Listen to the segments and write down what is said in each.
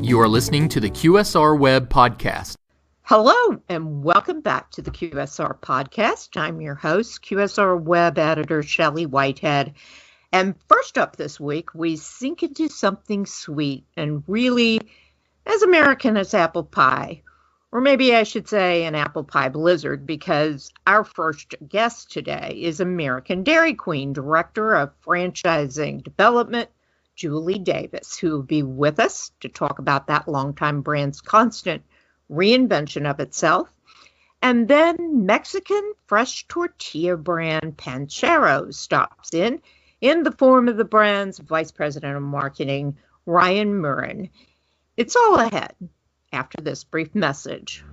You are listening to the QSRweb podcast. Hello, and welcome back to the QSR podcast. I'm your host, QSRweb editor Shelley Whitehead. And first up this week, we sink into something sweet and really as American as apple pie. Or maybe I should say an apple pie blizzard, because our first guest today is American Dairy Queen Director of Franchising Development, Julie Davis, who will be with us to talk about that longtime brand's constant reinvention of itself. And then Mexican fresh tortilla brand Pancheros stops in the form of the brand's Vice President of Marketing, Ryan Murrin. It's all ahead after this brief message.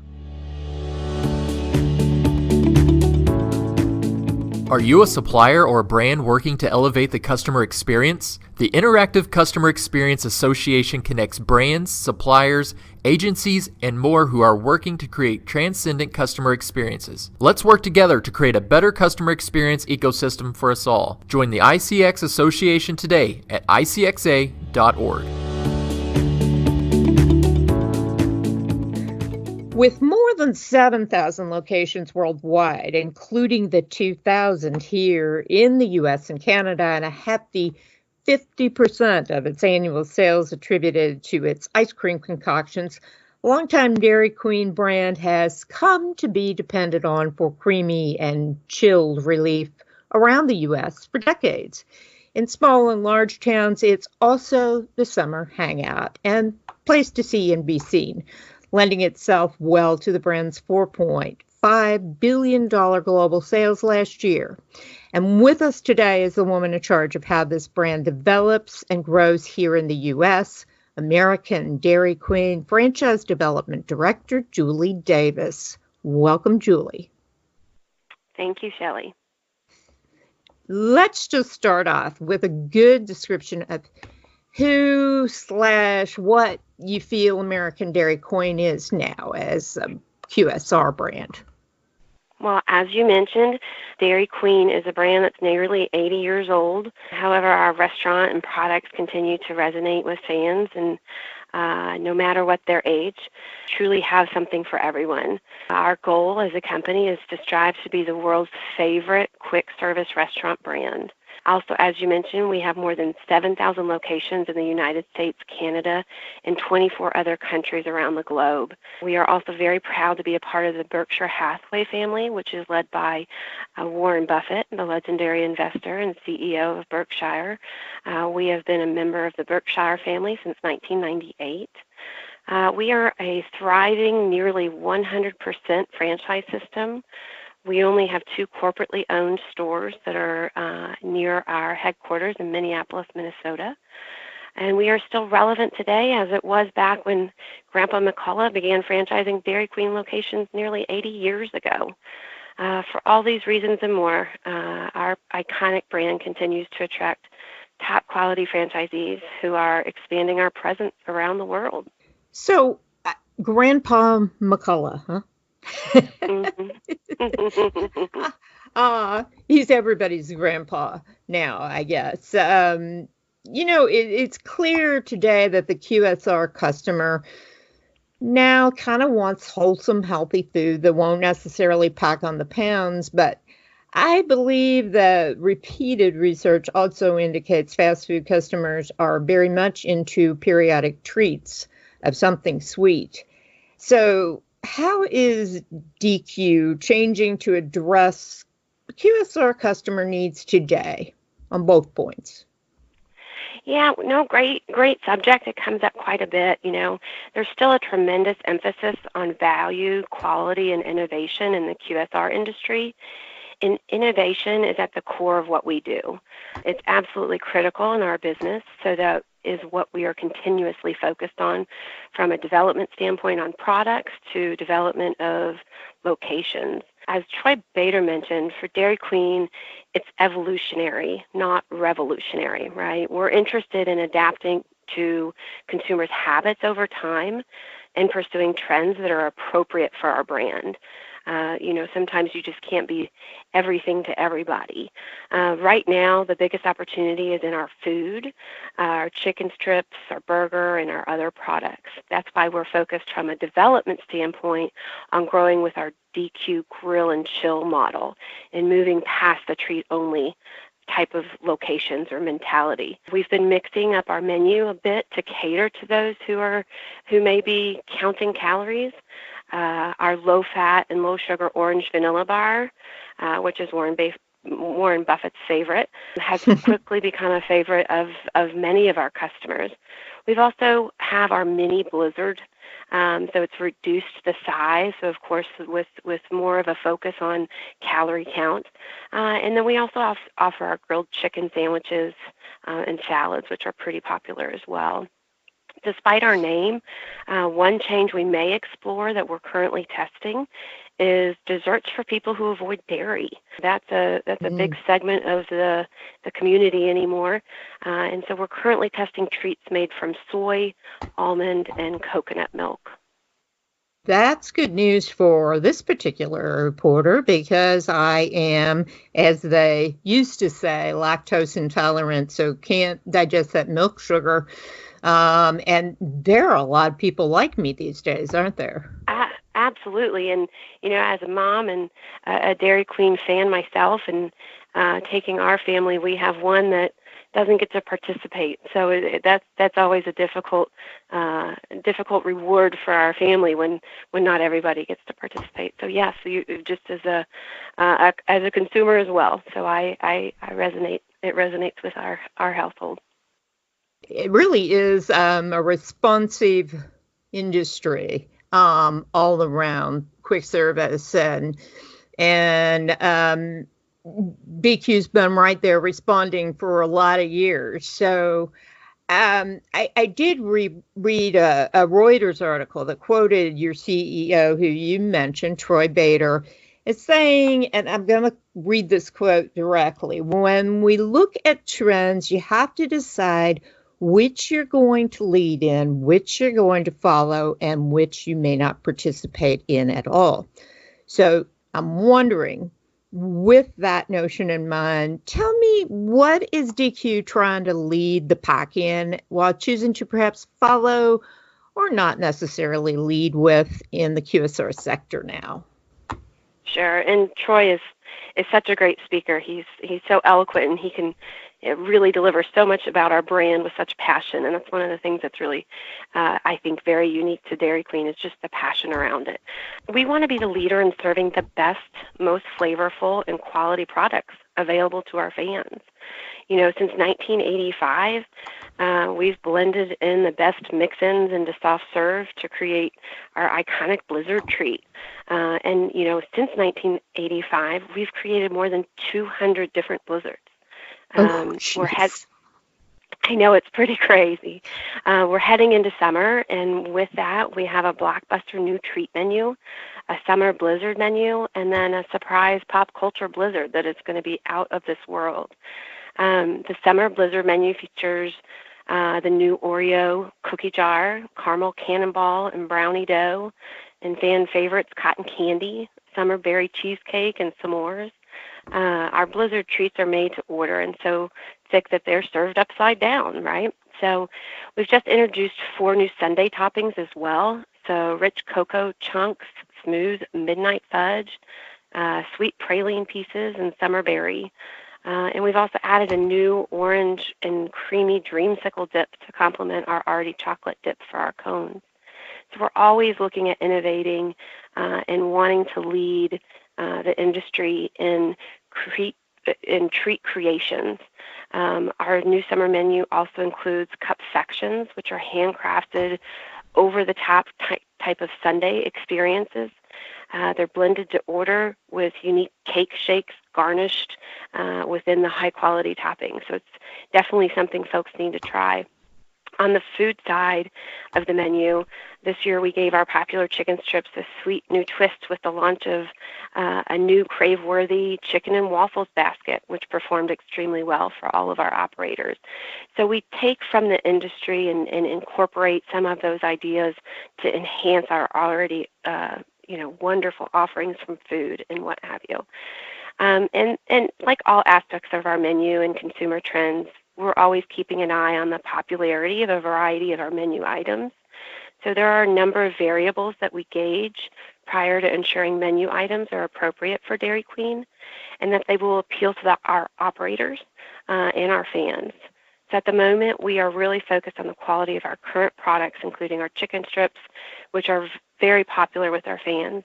Are you a supplier or a brand working to elevate the customer experience? The Interactive Customer Experience Association connects brands, suppliers, agencies, and more who are working to create transcendent customer experiences. Let's work together to create a better customer experience ecosystem for us all. Join the ICX Association today at icxa.org. With more than 7,000 locations worldwide, including the 2,000 here in the U.S. and Canada, and a hefty 50% of its annual sales attributed to its ice cream concoctions, longtime Dairy Queen brand has come to be depended on for creamy and chilled relief around the U.S. for decades. In small and large towns, it's also the summer hangout and place to see and be seen, lending itself well to the brand's $4.5 billion global sales last year. And with us today is the woman in charge of how this brand develops and grows here in the U.S., American Dairy Queen Franchise Development Director, Julie Davis. Welcome, Julie. Thank you, Shelley. Let's just start off with a good description of who/what you feel American Dairy Queen is now as a QSR brand. Well, as you mentioned, Dairy Queen is a brand that's nearly 80 years old. However, our restaurant and products continue to resonate with fans, and no matter what their age, truly have something for everyone. Our goal as a company is to strive to be the world's favorite quick service restaurant brand. Also, as you mentioned, we have more than 7,000 locations in the United States, Canada, and 24 other countries around the globe. We are also very proud to be a part of the Berkshire Hathaway family, which is led by Warren Buffett, the legendary investor and CEO of Berkshire. We have been a member of the Berkshire family since 1998. We are a thriving, nearly 100% franchise system. We only have 2 corporately owned stores that are near our headquarters in Minneapolis, Minnesota. And we are still relevant today as it was back when Grandpa McCullough began franchising Dairy Queen locations nearly 80 years ago. For all these reasons and more, our iconic brand continues to attract top quality franchisees who are expanding our presence around the world. So, Grandpa McCullough, huh? He's everybody's grandpa now, I guess. It's clear today that the QSR customer now kind of wants wholesome, healthy food that won't necessarily pack on the pounds, but I believe that repeated research also indicates fast food customers are very much into periodic treats of something sweet. So how is DQ changing to address QSR customer needs today on both points? Yeah, no, great subject. It comes up quite a bit. There's still a tremendous emphasis on value, quality, and innovation in the QSR industry. And innovation is at the core of what we do. It's absolutely critical in our business, so that is what we are continuously focused on, from a development standpoint on products to development of locations. As Troy Bader mentioned, for Dairy Queen, it's evolutionary, not revolutionary, right? We're interested in adapting to consumers' habits over time and pursuing trends that are appropriate for our brand. Sometimes you just can't be everything to everybody. Right now, the biggest opportunity is in our food, our chicken strips, our burger, and our other products. That's why we're focused from a development standpoint on growing with our DQ grill and chill model and moving past the treat-only type of locations or mentality. We've been mixing up our menu a bit to cater to those who may be counting calories. Our low-fat and low-sugar orange vanilla bar, which is Warren Buffett's favorite, has quickly become a favorite of many of our customers. We've also have our mini blizzard, so it's reduced the size, so of course with more of a focus on calorie count. And then we also offer our grilled chicken sandwiches and salads, which are pretty popular as well. Despite our name, one change we may explore that we're currently testing is desserts for people who avoid dairy. That's a big segment of the community anymore. And so we're currently testing treats made from soy, almond, and coconut milk. That's good news for this particular reporter because I am, as they used to say, lactose intolerant, so can't digest that milk sugar. And there are a lot of people like me these days, aren't there? Absolutely. And, as a mom and a Dairy Queen fan myself and taking our family, we have one that doesn't get to participate. So that's always a difficult reward for our family when not everybody gets to participate. So yes, you just as a consumer as well. So I resonate. It resonates with our household. It really is a responsive industry all around, quick service, and BQ's been right there responding for a lot of years. So I did read a Reuters article that quoted your CEO, who you mentioned, Troy Bader, as saying, and I'm going to read this quote directly, "When we look at trends, you have to decide which you're going to lead in, which you're going to follow, and which you may not participate in at all." So I'm wondering, with that notion in mind, tell me, what is DQ trying to lead the pack in while choosing to perhaps follow or not necessarily lead with in the QSR sector now? Sure, and Troy is such a great speaker. He's so eloquent, and he can really deliver so much about our brand with such passion. And that's one of the things that's really, I think, very unique to Dairy Queen is just the passion around it. We want to be the leader in serving the best, most flavorful, and quality products available to our fans. Since 1985, we've blended in the best mix-ins into soft serve to create our iconic Blizzard treat. And since 1985, we've created more than 200 different Blizzards. I know, it's pretty crazy. We're heading into summer, and with that, we have a blockbuster new treat menu, a summer Blizzard menu, and then a surprise pop culture Blizzard that is going to be out of this world. The summer Blizzard menu features the new Oreo cookie jar, caramel cannonball and brownie dough, and fan favorites cotton candy, summer berry cheesecake, and s'mores. Our Blizzard treats are made to order and so thick that they're served upside down, right? So we've just introduced 4 new sundae toppings as well. So rich cocoa chunks, smooth midnight fudge, sweet praline pieces, and summer berry. And we've also added a new orange and creamy dreamsicle dip to complement our already chocolate dip for our cones. So we're always looking at innovating and wanting to lead the industry in treat creations. Our new summer menu also includes cup sections, which are handcrafted, over-the-top type of sundae experiences. They're blended to order with unique cake shakes garnished within the high-quality topping. So it's definitely something folks need to try. On the food side of the menu, this year we gave our popular chicken strips a sweet new twist with the launch of a new crave-worthy chicken and waffles basket, which performed extremely well for all of our operators. So we take from the industry and incorporate some of those ideas to enhance our already wonderful offerings from food and what have you. And like all aspects of our menu and consumer trends, we're always keeping an eye on the popularity of a variety of our menu items. So there are a number of variables that we gauge prior to ensuring menu items are appropriate for Dairy Queen and that they will appeal to our operators and our fans. So at the moment, we are really focused on the quality of our current products, including our chicken strips, which are very popular with our fans.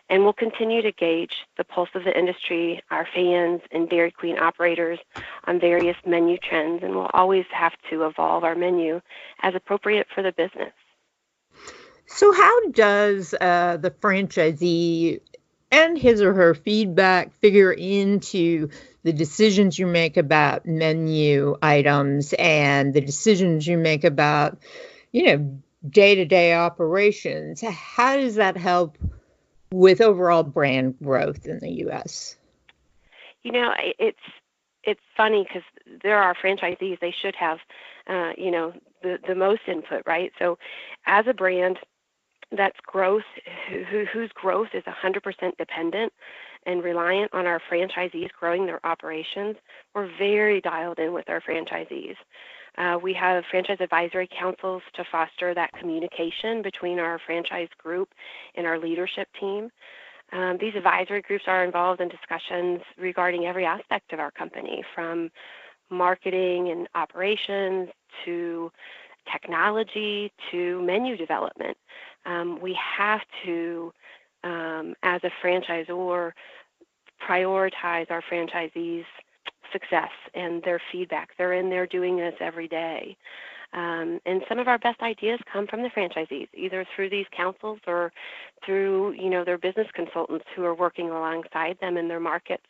And we'll continue to gauge the pulse of the industry, our fans, and Dairy Queen operators on various menu trends, and we'll always have to evolve our menu as appropriate for the business. So how does the franchisee and his or her feedback figure into the decisions you make about menu items and the decisions you make about, day-to-day operations? How does that with overall brand growth in the U.S.? It's funny because there are franchisees, they should have, the most input, right? So as a brand that's growth, whose growth is 100% dependent and reliant on our franchisees growing their operations, we're very dialed in with our franchisees. We have franchise advisory councils to foster that communication between our franchise group and our leadership team. These advisory groups are involved in discussions regarding every aspect of our company, from marketing and operations to technology to menu development. We have to, as a franchisor, prioritize our franchisees' success and their feedback. They're in there doing this every day. And some of our best ideas come from the franchisees, either through these councils or through, their business consultants who are working alongside them in their markets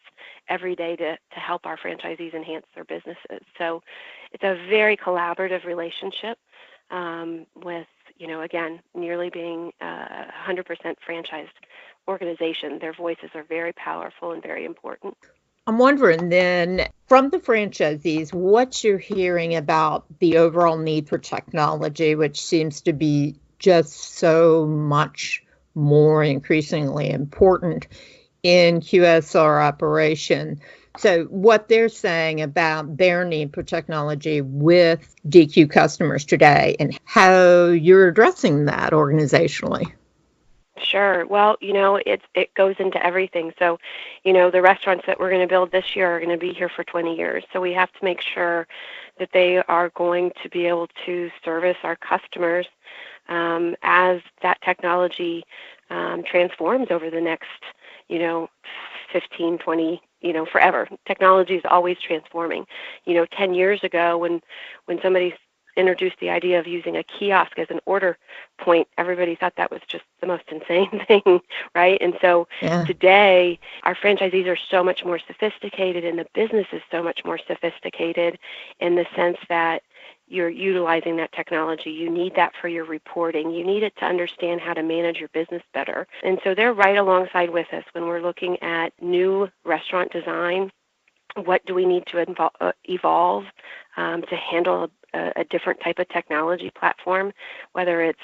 every day to help our franchisees enhance their businesses. So it's a very collaborative relationship with, again, nearly being a 100% franchised organization. Their voices are very powerful and very important. I'm wondering then, from the franchisees, what you're hearing about the overall need for technology, which seems to be just so much more increasingly important in QSR operation. So what they're saying about their need for technology with DQ customers today and how you're addressing that organizationally. Sure. Well, it goes into everything. So, the restaurants that we're going to build this year are going to be here for 20 years. So we have to make sure that they are going to be able to service our customers as that technology transforms over the next, 15, 20, forever. Technology is always transforming. 10 years ago when somebody introduced the idea of using a kiosk as an order point, everybody thought that was just the most insane thing, right? And so Today, our franchisees are so much more sophisticated and the business is so much more sophisticated in the sense that you're utilizing that technology. You need that for your reporting. You need it to understand how to manage your business better. And so they're right alongside with us when we're looking at new restaurant design. What do we need to evolve to handle a different type of technology platform, whether it's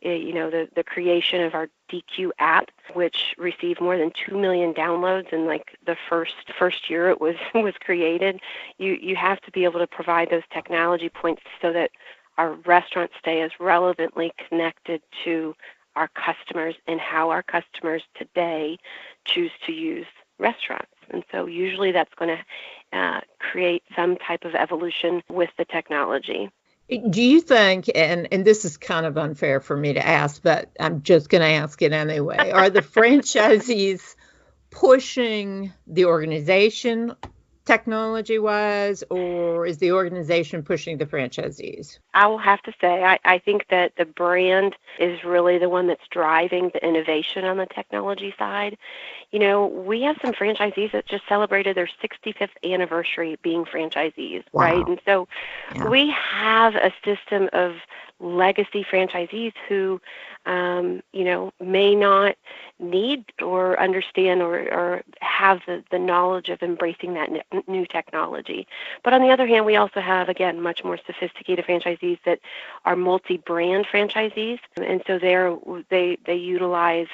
the creation of our DQ app, which received more than 2 million downloads in like the first year it was created. You have to be able to provide those technology points so that our restaurants stay as relevantly connected to our customers and how our customers today choose to use restaurants. And so usually that's going to create some type of evolution with the technology. Do you think, and this is kind of unfair for me to ask, but I'm just going to ask it anyway, are the franchisees pushing the organization technology-wise, or is the organization pushing the franchisees? I will have to say, I think that the brand is really the one that's driving the innovation on the technology side. We have some franchisees that just celebrated their 65th anniversary being franchisees, Wow. right? And so we have a system of legacy franchisees who, may not need or understand or have the knowledge of embracing that new technology. But on the other hand, we also have, again, much more sophisticated franchisees that are multi-brand franchisees, and so they utilize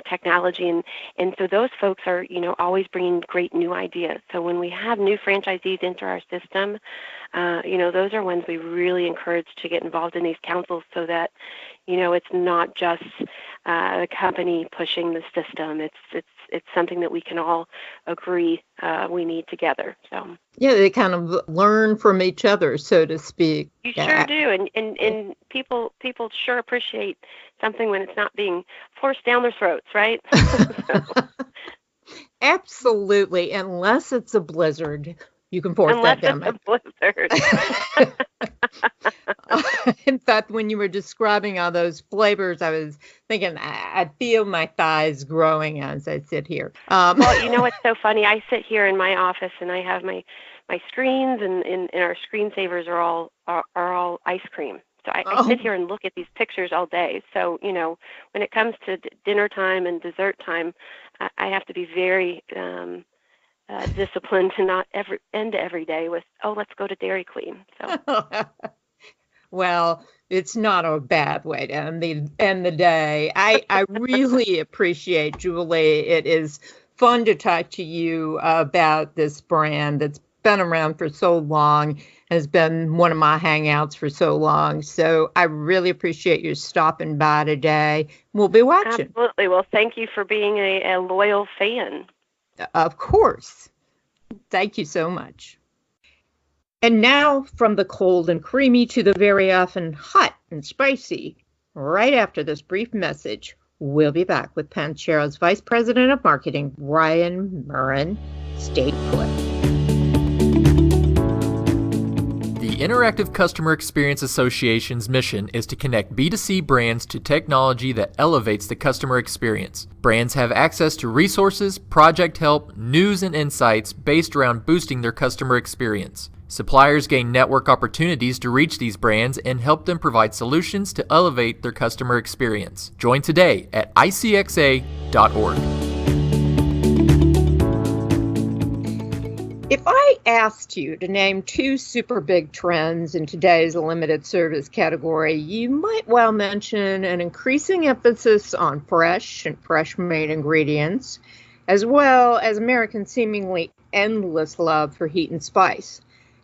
technology, and so those folks are always bringing great new ideas. So when we have new franchisees enter our system, those are ones we really encourage to get involved in these councils, so that it's not just the company pushing the system. It's something that we can all agree we need together. So yeah, they kind of learn from each other, so to speak. You sure do, and people sure appreciate something when it's not being forced down their throats, right? Absolutely, unless it's a blizzard. You can force that down. Unless it's a blizzard. In fact, when you were describing all those flavors, I was thinking I feel my thighs growing as I sit here. Well, what's so funny? I sit here in my office and I have my screens, and our screensavers are all ice cream. So I sit here and look at these pictures all day. So when it comes to dinner time and dessert time, I have to be very disciplined to not end every day with, let's go to Dairy Queen. So. Well, it's not a bad way to end the day. I really appreciate, Julie. It is fun to talk to you about this brand that's been around for so long, has been one of my hangouts for so long. So I really appreciate you stopping by today. We'll be watching. Absolutely. Well, thank you for being a loyal fan. Of course. Thank you so much. And now from the cold and creamy to the very often hot and spicy. Right after this brief message, we'll be back with Pancheros Vice President of Marketing, Ryan Murrin. Stay put. The Interactive Customer Experience Association's mission is to connect B2C brands to technology that elevates the customer experience. Brands have access to resources, project help, news, and insights based around boosting their customer experience. Suppliers gain network opportunities to reach these brands and help them provide solutions to elevate their customer experience. Join today at icxa.org. If I asked you to name two super big trends in today's limited service category, you might well mention an increasing emphasis on fresh and fresh-made ingredients, as well as Americans' seemingly endless love for heat and spice.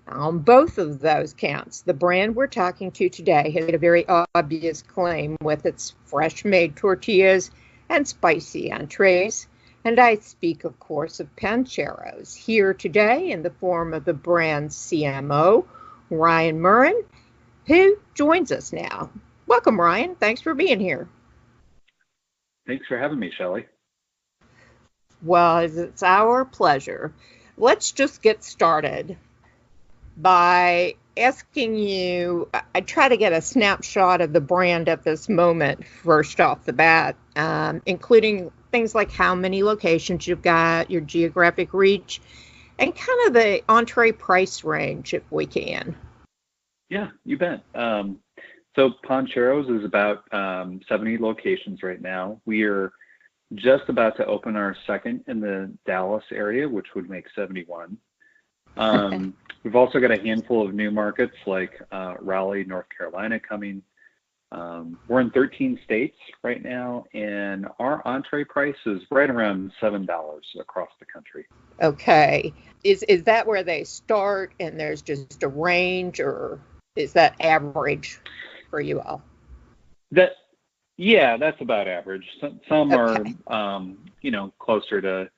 On both of those counts, the brand we're talking to today has made a very obvious claim with its fresh-made tortillas and spicy entrees. And I speak, of course, of Pancheros, here today in the form of the brand's CMO, Ryan Murrin, who joins us now. Welcome, Ryan. Thanks for being here. Thanks for having me, Shelley. Well, it's our pleasure. Let's just get started by asking you, I try to get a snapshot of the brand at this moment, first off the bat, including things like how many locations you've got, your geographic reach, and kind of the entree price range, if we can. Yeah, you bet. So Pancheros is about 70 locations right now. We are just about to open our second in the Dallas area, which would make 71. We've also got a handful of new markets like Raleigh, North Carolina coming. We're in 13 states right now, and our entree price is right around $7 across the country. Okay. Is that where they start and there's just a range, or is that average for you all? That's about average. Some okay. Are, closer to,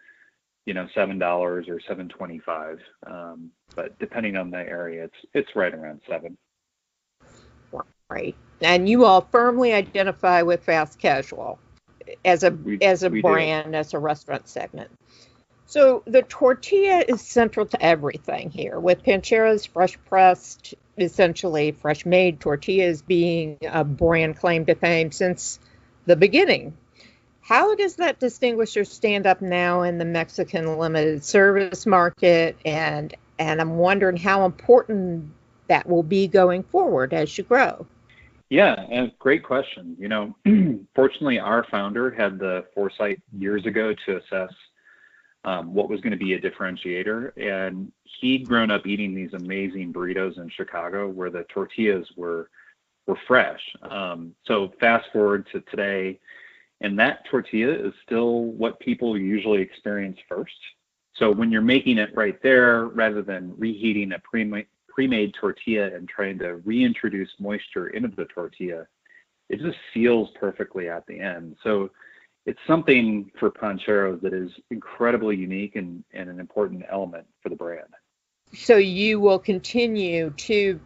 $7 or $7.25. But depending on the area, it's right around $7. Right. And you all firmly identify with fast casual as a brand, do. As a restaurant segment. So the tortilla is central to everything here, with Pancheros fresh pressed, essentially fresh made tortillas being a brand claim to fame since the beginning. How does that distinguish or stand up now in the Mexican limited service market? And I'm wondering how important that will be going forward as you grow. Yeah, and great question. Fortunately, our founder had the foresight years ago to assess what was going to be a differentiator. And he'd grown up eating these amazing burritos in Chicago where the tortillas were fresh. So fast forward to today, and that tortilla is still what people usually experience first. So when you're making it right there, rather than reheating a pre-made tortilla and trying to reintroduce moisture into the tortilla, it just seals perfectly at the end. So it's something for Pancheros that is incredibly unique and an important element for the brand. So you will continue to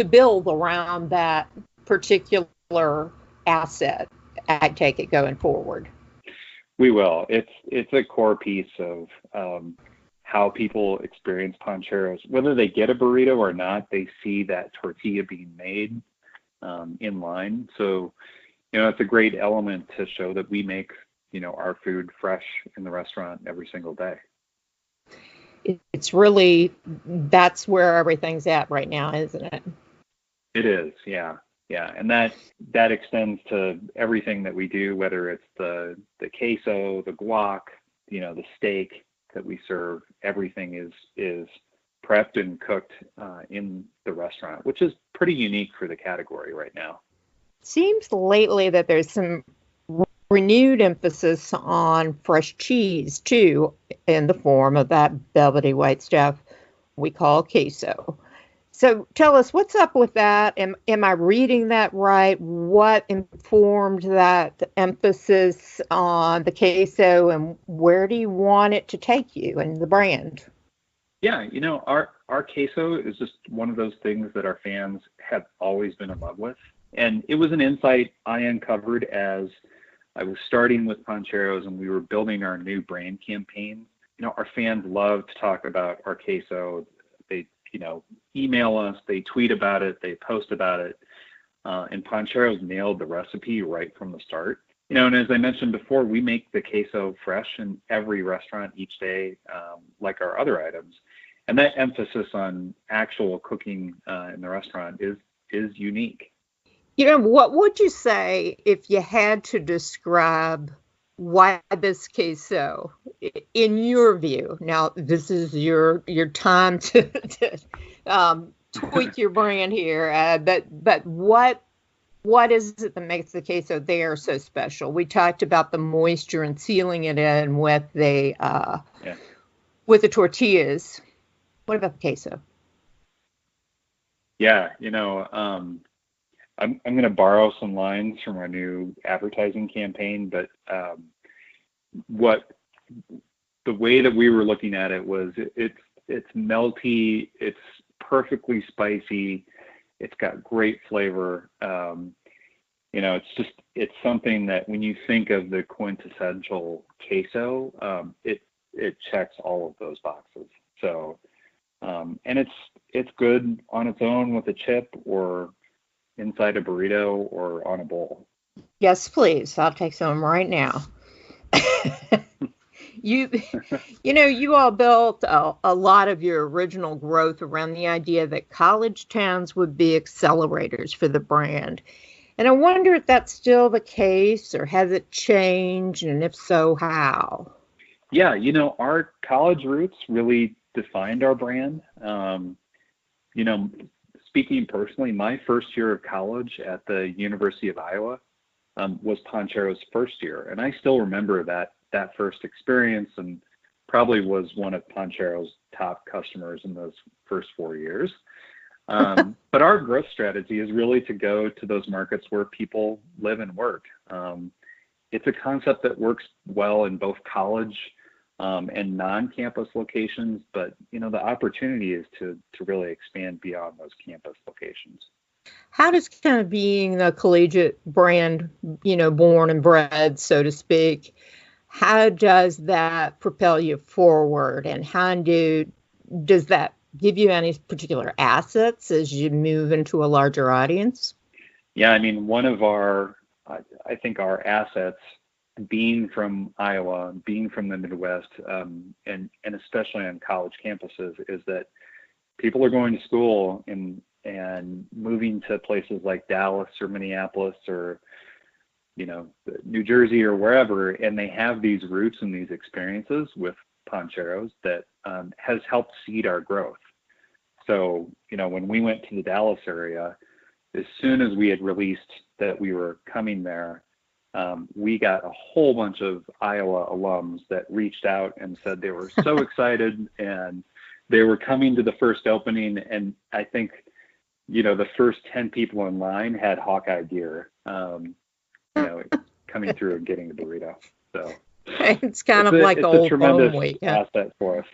build around that particular asset, I take it, going forward. We will. It's a core piece of how people experience Pancheros. Whether they get a burrito or not, they see that tortilla being made in line. So, it's a great element to show that we make, our food fresh in the restaurant every single day. It's really, that's where everything's at right now, isn't it? It is, yeah. Yeah, and that extends to everything that we do, whether it's the queso, the guac, the steak that we serve. Everything is prepped and cooked in the restaurant, which is pretty unique for the category right now. Seems lately that there's some renewed emphasis on fresh cheese too, in the form of that velvety white stuff we call queso. So tell us, what's up with that? Am I reading that right? What informed that emphasis on the queso, and where do you want it to take you and the brand? Yeah, our queso is just one of those things that our fans have always been in love with. And it was an insight I uncovered as I was starting with Pancheros and we were building our new brand campaign. Our fans love to talk about our queso. They email us, they tweet about it, they post about it. And Pancheros nailed the recipe right from the start. And as I mentioned before, we make the queso fresh in every restaurant each day, like our other items. And that emphasis on actual cooking in the restaurant is unique. What would you say if you had to describe why this queso, in your view? Now, this is your time to tweak your brand here, but what is it that makes the queso there so special? We talked about the moisture and sealing it in with the tortillas. What about the queso? Yeah, I'm going to borrow some lines from our new advertising campaign, but the way that we were looking at it was it's melty, it's perfectly spicy, it's got great flavor. It's something that when you think of the quintessential queso, it checks all of those boxes. So, and it's good on its own with a chip or inside a burrito or on a bowl. Yes, please. I'll take some right now. You all built a lot of your original growth around the idea that college towns would be accelerators for the brand. And I wonder if that's still the case, or has it changed? And if so, how? Yeah, our college roots really defined our brand. Speaking personally, my first year of college at the University of Iowa was Pancheros' first year. And I still remember that first experience, and probably was one of Pancheros' top customers in those first 4 years. But our growth strategy is really to go to those markets where people live and work. It's a concept that works well in both college and non-campus locations, but the opportunity is to really expand beyond those campus locations. How does kind of being the collegiate brand, born and bred, so to speak, how does that propel you forward, and how does that give you any particular assets as you move into a larger audience? Yeah, one of I think our assets, being from Iowa, being from the Midwest, and especially on college campuses, is that people are going to school and and moving to places like Dallas or Minneapolis or, New Jersey or wherever, and they have these roots and these experiences with Pancheros that has helped seed our growth. So, when we went to the Dallas area, as soon as we had released that we were coming there, we got a whole bunch of Iowa alums that reached out and said they were so excited and they were coming to the first opening. And I think, the first 10 people in line had Hawkeye gear, coming through and getting the burrito. So it's kind of like it's old a tremendous home week. asset for us.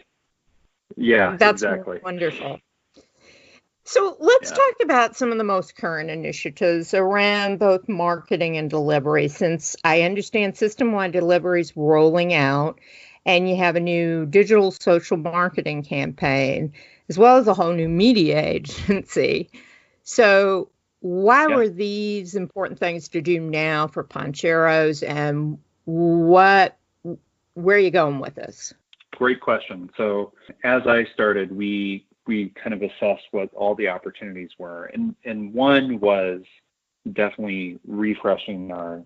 Yeah, That's exactly. Wonderful. So let's talk about some of the most current initiatives around both marketing and delivery, since I understand system-wide delivery is rolling out and you have a new digital social marketing campaign, as well as a whole new media agency. So why were these important things to do now for Pancheros, and where are you going with this? Great question. So as I started, we kind of assessed what all the opportunities were. And one was definitely refreshing our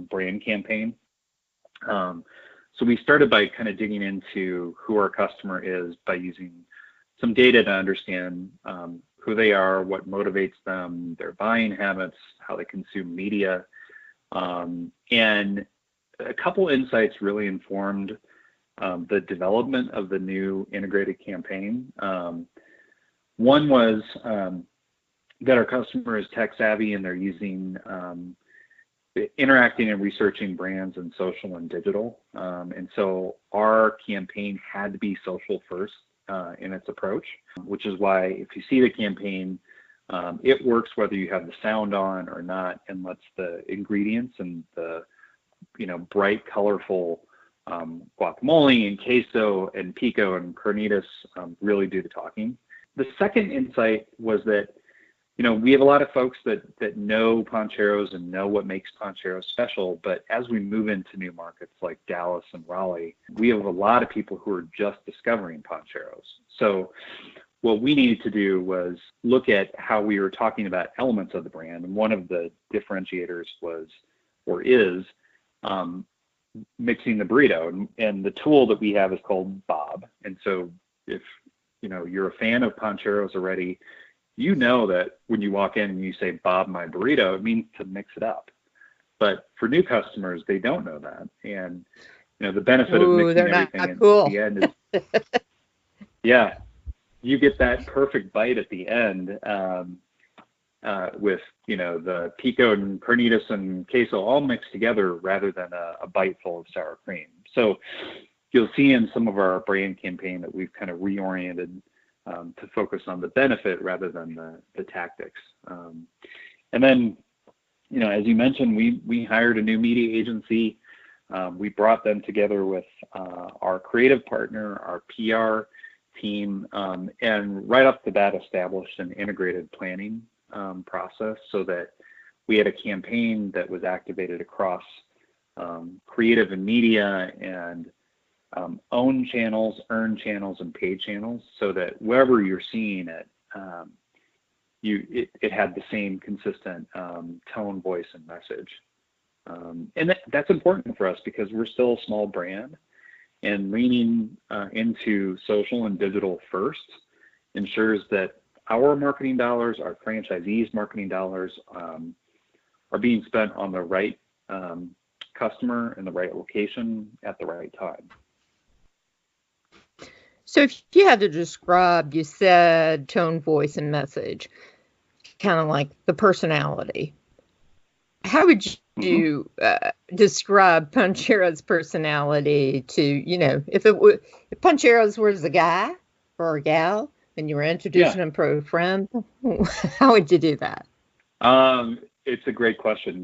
brand campaign. So we started by kind of digging into who our customer is by using some data to understand who they are, what motivates them, their buying habits, how they consume media. And a couple insights really informed the development of the new integrated campaign. One was that our customer is tech savvy and they're using interacting and researching brands in social and digital. And so our campaign had to be social first in its approach, which is why if you see the campaign, it works whether you have the sound on or not, and lets the ingredients and the bright, colorful guacamole and queso and pico and carnitas really do the talking. The second insight was that, we have a lot of folks that know Pancheros and know what makes Pancheros special, but as we move into new markets like Dallas and Raleigh, we have a lot of people who are just discovering Pancheros. So what we needed to do was look at how we were talking about elements of the brand. And one of the differentiators is mixing the burrito. And the tool that we have is called Bob. And so if you're a fan of Pancheros already, that when you walk in and you say Bob my burrito, it means to mix it up. But for new customers, they don't know that. And the benefit of mixing everything at the end is you get that perfect bite at the end with the pico and carnitas and queso all mixed together rather than a bite full of sour cream. So you'll see in some of our brand campaign that we've kind of reoriented to focus on the benefit rather than the tactics. And then, as you mentioned, we hired a new media agency. We brought them together with our creative partner, our PR team, and right off the bat established an integrated planning process so that we had a campaign that was activated across creative and media and own channels, earned channels, and paid channels, so that wherever you're seeing it, it had the same consistent tone, voice, and message. And that's important for us because we're still a small brand, and leaning into social and digital first ensures that our marketing dollars, our franchisees' marketing dollars, are being spent on the right customer in the right location at the right time. So if you had to describe, you said tone, voice, and message, kind of like the personality. How would you describe Pancheros' personality to, if Pancheros was a guy or a gal and you were introducing him to a friend, how would you do that? It's a great question.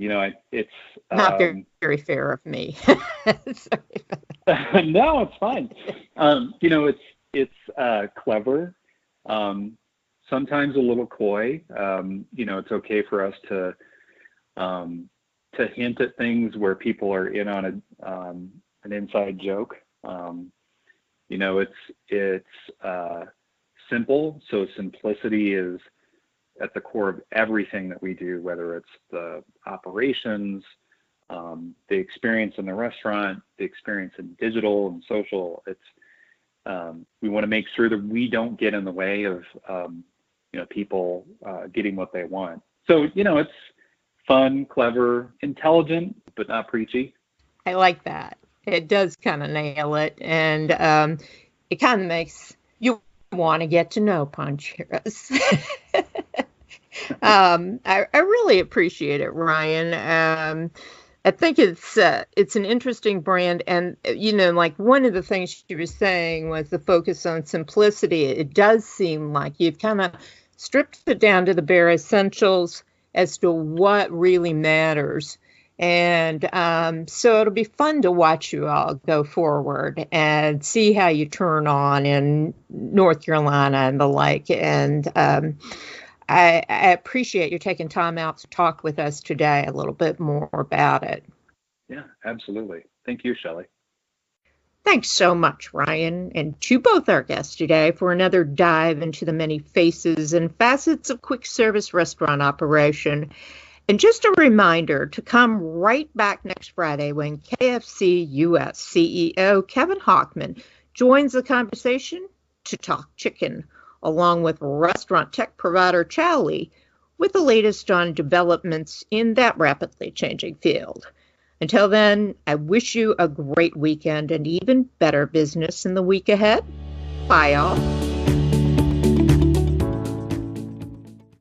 It's not very fair of me. No, it's fine. It's clever, sometimes a little coy. It's okay for us to hint at things where people are in on an inside joke. It's simple, so simplicity is at the core of everything that we do, whether it's the operations, the experience in the restaurant, the experience in digital and social. We want to make sure that we don't get in the way of people getting what they want. So it's fun, clever, intelligent, but not preachy. I like that. It does kind of nail it, and it kind of makes you want to get to know Pancheros. I really appreciate it, Ryan. I think it's an interesting brand, and like one of the things you were saying was the focus on simplicity. It does seem like you've kind of stripped it down to the bare essentials as to what really matters. And so it'll be fun to watch you all go forward and see how you turn on in North Carolina and the like. And I appreciate you taking time out to talk with us today a little bit more about it. Yeah, absolutely. Thank you, Shelley. Thanks so much, Ryan, and to both our guests today for another dive into the many faces and facets of quick service restaurant operation. And just a reminder to come right back next Friday when KFC US CEO Kevin Hochman joins the conversation to talk chicken, along with restaurant tech provider Chowley, with the latest on developments in that rapidly changing field. Until then, I wish you a great weekend and even better business in the week ahead. Bye, all.